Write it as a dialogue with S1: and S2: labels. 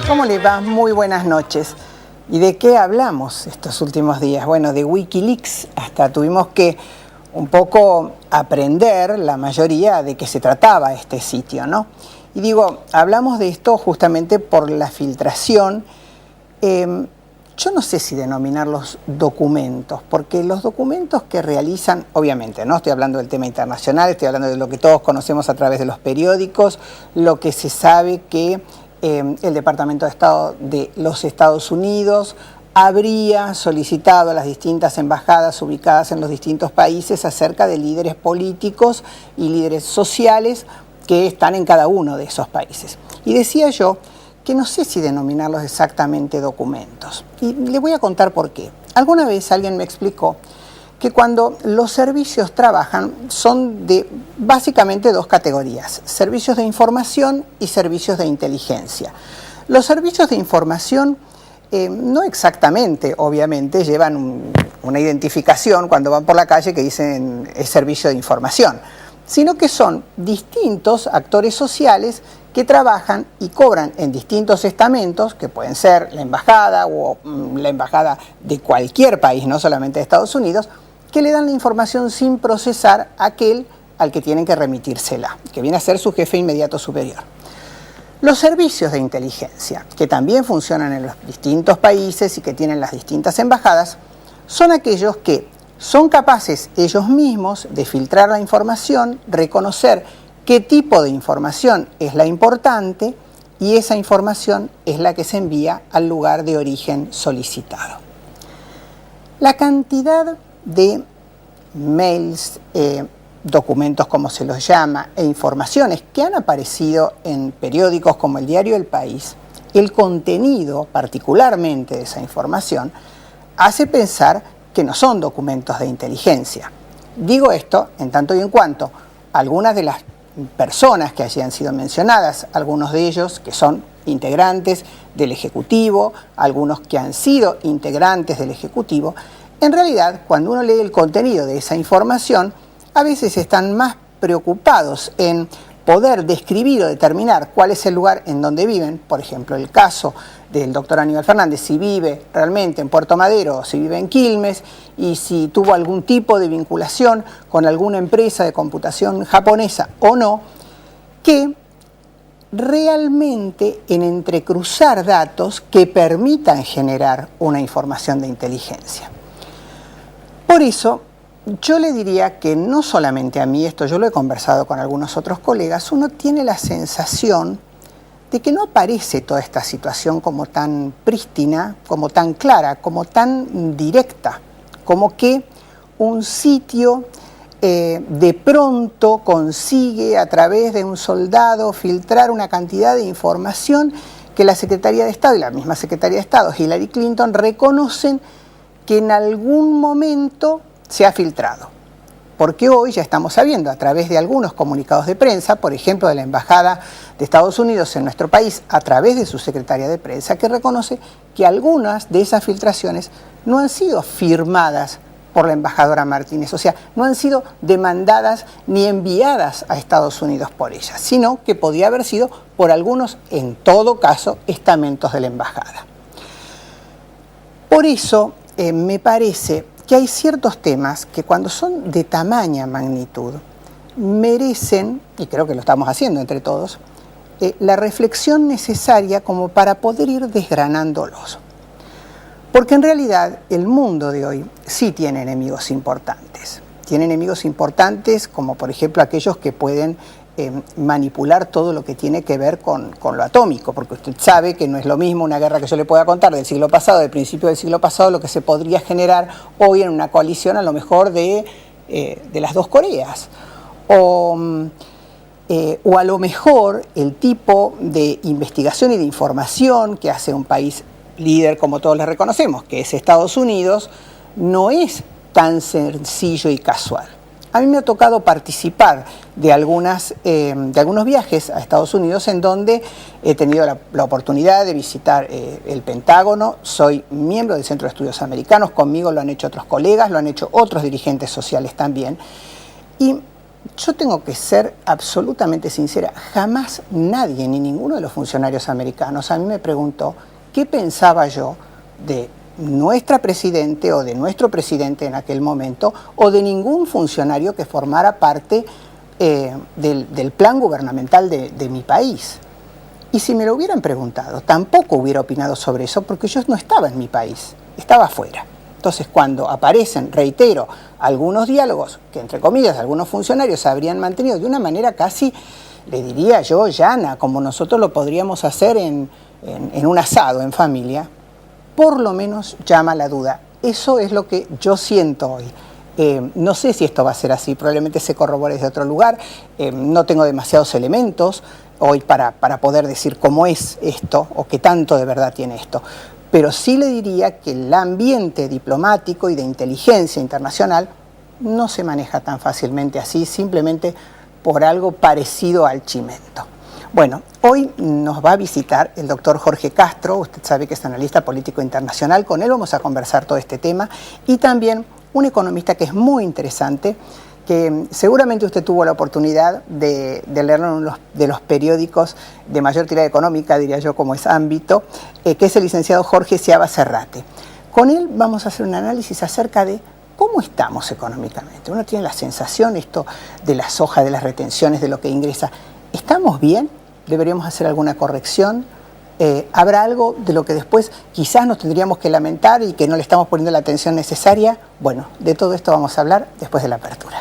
S1: ¿Cómo le va? Muy buenas noches. ¿Y de qué hablamos estos últimos días? Bueno, de Wikileaks hasta tuvimos que un poco aprender, la mayoría, de qué se trataba este sitio, ¿no? Y digo, hablamos de esto justamente por la filtración. Yo no sé si denominarlos documentos, porque los documentos que realizan, obviamente, no estoy hablando del tema internacional, estoy hablando de lo que todos conocemos a través de los periódicos, lo que se sabe que el Departamento de Estado de los Estados Unidos habría solicitado a las distintas embajadas ubicadas en los distintos países acerca de líderes políticos y líderes sociales que están en cada uno de esos países. Y decía yo que no sé si denominarlos exactamente documentos. Y le voy a contar por qué. Alguna vez alguien me explicó que cuando los servicios trabajan son de básicamente dos categorías: servicios de información y servicios de inteligencia. Los servicios de información no exactamente, obviamente, llevan una identificación cuando van por la calle que dicen es servicio de información, sino que son distintos actores sociales que trabajan y cobran en distintos estamentos, que pueden ser la embajada o la embajada de cualquier país, no solamente de Estados Unidos, que le dan la información sin procesar a aquel al que tienen que remitírsela, que viene a ser su jefe inmediato superior. Los servicios de inteligencia, que también funcionan en los distintos países y que tienen las distintas embajadas, son aquellos que son capaces ellos mismos de filtrar la información, reconocer qué tipo de información es la importante y esa información es la que se envía al lugar de origen solicitado. La cantidad de mails, documentos como se los llama, e informaciones que han aparecido en periódicos como el diario El País, el contenido particularmente de esa información, hace pensar que no son documentos de inteligencia. Digo esto en tanto y en cuanto algunas de las personas que allí han sido mencionadas, algunos de ellos que son integrantes del Ejecutivo, algunos que han sido integrantes del Ejecutivo, en realidad, cuando uno lee el contenido de esa información, a veces están más preocupados en poder describir o determinar cuál es el lugar en donde viven. Por ejemplo, el caso del doctor Aníbal Fernández, si vive realmente en Puerto Madero o si vive en Quilmes, y si tuvo algún tipo de vinculación con alguna empresa de computación japonesa o no, que realmente en entrecruzar datos que permitan generar una información de inteligencia. Por eso, yo le diría que no solamente a mí, esto yo lo he conversado con algunos otros colegas, uno tiene la sensación de que no aparece toda esta situación como tan prístina, como tan clara, como tan directa, como que un sitio de pronto consigue a través de un soldado filtrar una cantidad de información que la Secretaría de Estado y la misma Secretaría de Estado, Hillary Clinton, reconocen que en algún momento se ha filtrado. Porque hoy ya estamos sabiendo a través de algunos comunicados de prensa, por ejemplo de la Embajada de Estados Unidos en nuestro país, a través de su secretaria de prensa, que reconoce que algunas de esas filtraciones no han sido firmadas por la embajadora Martínez, o sea, no han sido demandadas ni enviadas a Estados Unidos por ella, sino que podía haber sido por algunos, en todo caso, estamentos de la embajada. Por eso me parece que hay ciertos temas que cuando son de tamaña magnitud merecen, y creo que lo estamos haciendo entre todos, la reflexión necesaria como para poder ir desgranándolos. Porque en realidad el mundo de hoy sí tiene enemigos importantes. Tiene enemigos importantes como por ejemplo aquellos que pueden manipular todo lo que tiene que ver con lo atómico, porque usted sabe que no es lo mismo una guerra que yo le pueda contar del siglo pasado, del principio del siglo pasado, lo que se podría generar hoy en una coalición a lo mejor de las dos Coreas. O a lo mejor el tipo de investigación y de información que hace un país líder como todos le reconocemos, que es Estados Unidos, no es tan sencillo y casual. A mí me ha tocado participar de algunos viajes a Estados Unidos en donde he tenido la oportunidad de visitar el Pentágono. Soy miembro del Centro de Estudios Americanos, conmigo lo han hecho otros colegas, lo han hecho otros dirigentes sociales también. Y Yo tengo que ser absolutamente sincera, jamás nadie, ni ninguno de los funcionarios americanos a mí me preguntó qué pensaba yo de nuestra presidente o de nuestro presidente en aquel momento, o de ningún funcionario que formara parte del plan gubernamental de mi país. Y si me lo hubieran preguntado, tampoco hubiera opinado sobre eso, porque yo no estaba en mi país, estaba afuera. Entonces, cuando aparecen, reitero, algunos diálogos que, entre comillas, algunos funcionarios habrían mantenido de una manera casi, le diría yo, llana, como nosotros lo podríamos hacer en un asado, en familia, por lo menos llama la duda. Eso es lo que yo siento hoy. No sé si esto va a ser así, probablemente se corrobore desde otro lugar, no tengo demasiados elementos hoy para poder decir cómo es esto o qué tanto de verdad tiene esto. Pero sí le diría que el ambiente diplomático y de inteligencia internacional no se maneja tan fácilmente así, simplemente por algo parecido al chimento. Bueno, hoy nos va a visitar el doctor Jorge Castro, usted sabe que es analista político internacional, con él vamos a conversar todo este tema, y también un economista que es muy interesante, que seguramente usted tuvo la oportunidad de leerlo en uno de los periódicos de mayor tirada económica, diría yo, como es Ámbito, que es el licenciado Jorge Seabra Serrate. Con él vamos a hacer un análisis acerca de cómo estamos económicamente. Uno tiene la sensación, esto de las hojas, de las retenciones, de lo que ingresa. ¿Estamos bien? ¿Deberíamos hacer alguna corrección? ¿Habrá algo de lo que después quizás nos tendríamos que lamentar y que no le estamos poniendo la atención necesaria? Bueno, de todo esto vamos a hablar después de la apertura.